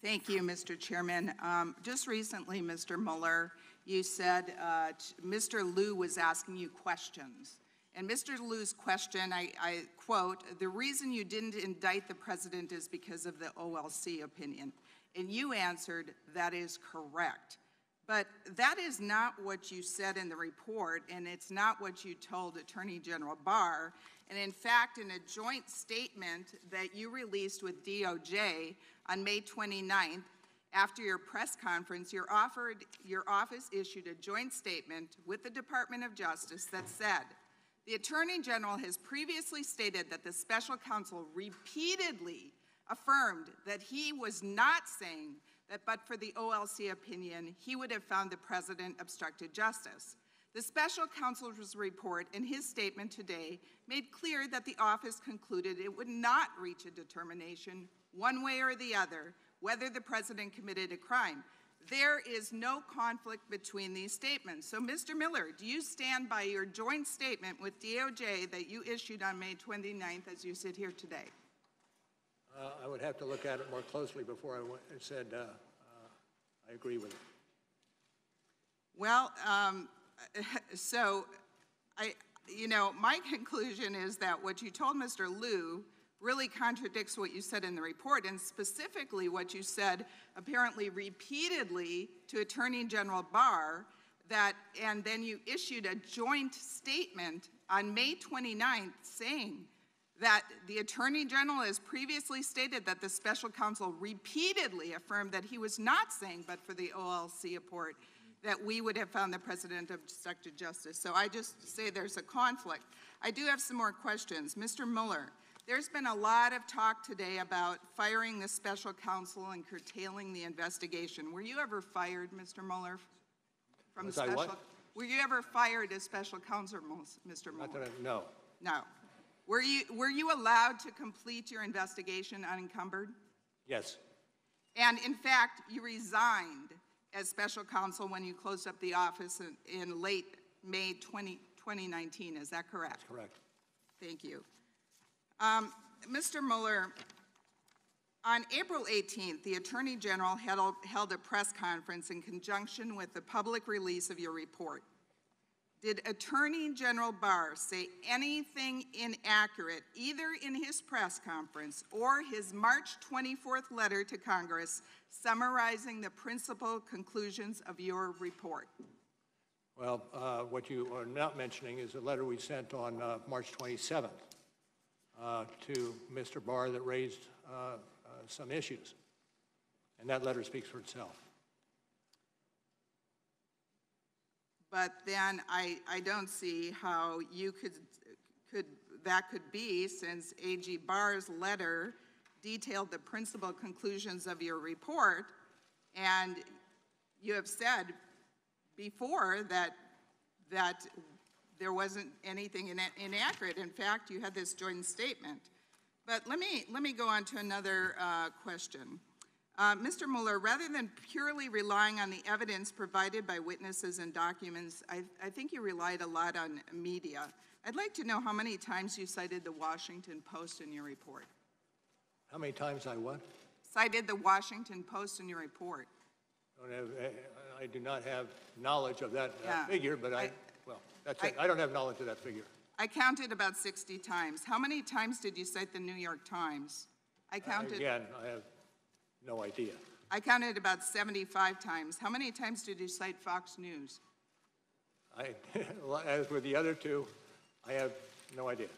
Thank you, Mr. Chairman. Just recently, Mr. Mueller, you said Mr. Liu was asking you questions. And Mr. Liu's question, I quote, "The reason you didn't indict the president is because of the OLC opinion." And you answered, "That is correct." But that is not what you said in the report, and it's not what you told Attorney General Barr. And in fact, in a joint statement that you released with DOJ on May 29th, after your press conference, your office issued a joint statement with the Department of Justice that said, "The Attorney General has previously stated that the special counsel repeatedly affirmed that he was not saying that but for the OLC opinion, he would have found the president obstructed justice. The special counsel's report and his statement today made clear that the office concluded it would not reach a determination one way or the other whether the president committed a crime. There is no conflict between these statements." So, Mr. Mueller, do you stand by your joint statement with DOJ that you issued on May 29th as you sit here today? I would have to look at it more closely before I said I agree with it. Well, so my conclusion is that what you told Mr. Liu really contradicts what you said in the report, and specifically what you said apparently repeatedly to Attorney General Barr, and then you issued a joint statement on May 29th saying that the Attorney General has previously stated that the special counsel repeatedly affirmed that he was not saying but for the OLC report that we would have found the president obstructed justice. So I just say there's a conflict. I do have some more questions. Mr. Mueller, there's been a lot of talk today about firing the special counsel and curtailing the investigation. Were you ever fired, Mr. Mueller, from the special? What? Were you ever fired as special counsel, Mr. Mueller? No. No. Were you allowed to complete your investigation unencumbered? Yes. And in fact, you resigned as special counsel when you closed up the office in late May 2019. Is that correct? That's correct. Thank you. Mr. Mueller, on April 18th, the Attorney General held a press conference in conjunction with the public release of your report. Did Attorney General Barr say anything inaccurate, either in his press conference or his March 24th letter to Congress summarizing the principal conclusions of your report? Well, what you are not mentioning is a letter we sent on March 27th to Mr. Barr that raised some issues. And that letter speaks for itself. But then I don't see how you that could be, since AG Barr's letter detailed the principal conclusions of your report, and you have said before that there wasn't anything inaccurate. In fact, you had this joint statement. But let me go on to another question. Mr. Mueller, rather than purely relying on the evidence provided by witnesses and documents, I think you relied a lot on media. I'd like to know how many times you cited the Washington Post in your report. How many times I what? Cited the Washington Post in your report. I do not have knowledge of that figure, but I don't have knowledge of that figure. I counted about 60 times. How many times did you cite the New York Times? I counted. Again, I have no idea. I counted about 75 times. How many times did you cite Fox News? As with the other two, I have no idea.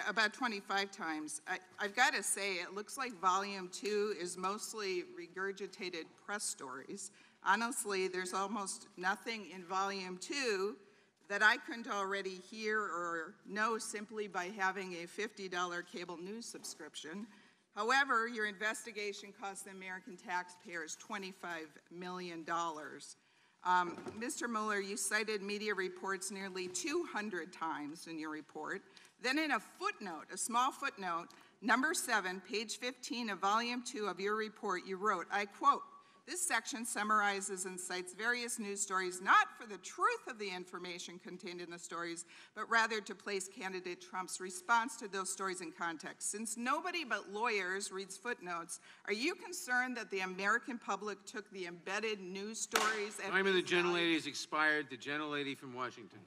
About 25 times. I've got to say, it looks like Volume 2 is mostly regurgitated press stories. Honestly, there's almost nothing in Volume 2 that I couldn't already hear or know simply by having a $50 cable news subscription. However, your investigation cost the American taxpayers $25 million. Mr. Mueller, you cited media reports nearly 200 times in your report. Then in a footnote, a small footnote, number 7, page 15 of volume 2 of your report, you wrote, I quote, This section summarizes and cites various news stories, not for the truth of the information contained in the stories, but rather to place candidate Trump's response to those stories in context. Since nobody but lawyers reads footnotes, are you concerned that the American public took the embedded news stories at Time of the face value? gentlelady has expired. The gentlelady from Washington.